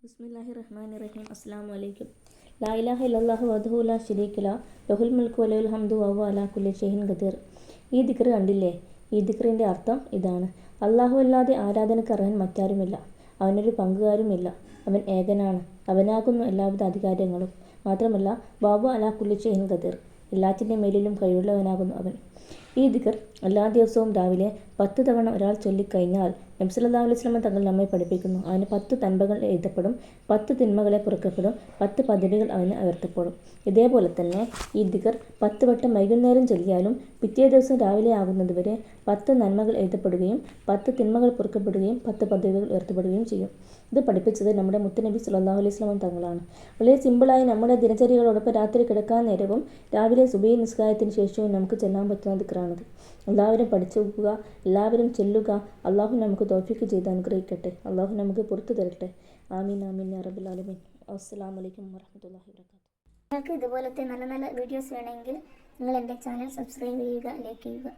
ബിസ്മില്ലാഹിർ റഹ്മാനിർ റഹീം. അസ്സലാമു അലൈക്കും. ലാ ഇലാഹ ഇല്ലല്ലാഹു വഹ്ദഹു ലാ ശരീക ലഹു ലഹുൽ മുൽക്കു വലഹുൽ ഹംദു വഹുവ അലാ കുല്ലി ഷൈഇൻ ഖദീർ. ഈ ദിക്ർ കണ്ടില്ലേ? ഈ ദിക്റിൻ്റെ അർത്ഥം ഇതാണ്: അല്ലാഹു അല്ലാതെ ആരാധനയ്ക്ക് അർഹൻ മറ്റാരുമില്ല, അവനൊരു പങ്കുകാരുമില്ല, അവൻ ഏകനാണ്, അവനാകുന്നു എല്ലാവിധ അധികാരങ്ങളും. മാത്രമല്ല, വഹുവ അലാ കുല്ലി ഷൈഇൻ ഖദീർ, എല്ലാറ്റിൻ്റെ മേലിലും കഴിവുള്ളവനാകുന്നു അവൻ. ഈ ദിക്ർ എല്ലാ ദിവസവും രാവിലെ 10 തവണ ഒരാൾ ചൊല്ലിക്കഴിഞ്ഞാൽ നബി സല്ലല്ലാഹു അലൈഹി വസല്ലം തങ്ങൾ നമ്മെ പഠിപ്പിക്കുന്നു, അവന് 10 നന്മകൾ എഴുതപ്പെടും, 10 തിന്മകളെ പൊറുക്കപ്പെടും, 10 പദവികൾ അവന് ഉയർത്തപ്പെടും. ഇതേപോലെ തന്നെ ഈ ദിക്ർ 10 വട്ടം വൈകുന്നേരം ചൊല്ലിയാലും പിറ്റേ ദിവസം രാവിലെ ആകുന്നതുവരെ 10 നന്മകൾ എഴുതപ്പെടുകയും 10 തിന്മകൾ പൊറുക്കപ്പെടുകയും 10 പദവികൾ ഉയർത്തപ്പെടുകയും ചെയ്യും. ഇത് പഠിപ്പിച്ചത് നമ്മുടെ മുത്തുനബി സല്ലല്ലാഹു അലൈഹി വസല്ലം തങ്ങളാണ്. വളരെ സിമ്പിളായി നമ്മുടെ ദിനചര്യകളോടൊപ്പം രാത്രി കിടക്കാൻ നേരവും രാവിലെ സുബഹി നിസ്കാരത്തിന് ശേഷവും നമുക്ക് ചെല്ലാൻ പറ്റുന്ന ദിക്റാണിത്. എല്ലാവരും പഠിച്ചു വെക്കുക, എല്ലാവരും ചെല്ലുക. അള്ളാഹു നമുക്ക് തൗഫീഖ് ചെയ്ത് അനുഗ്രഹിക്കട്ടെ. അള്ളാഹു നമുക്ക് പുറത്തു തരട്ടെ. ആമീൻ ആമീൻ യാ റബ്ബൽ ആലമീൻ. അസ്സലാമു അലൈക്കും വറഹ്മത്തുള്ളാഹി വബറകാതുഹു. നിങ്ങൾക്ക് ഇതുപോലത്തെ നല്ല നല്ല വീഡിയോസ് വേണമെങ്കിൽ നിങ്ങൾ എൻ്റെ ചാനൽ സബ്സ്ക്രൈബ് ചെയ്യുക, ലൈക്ക് ചെയ്യുക.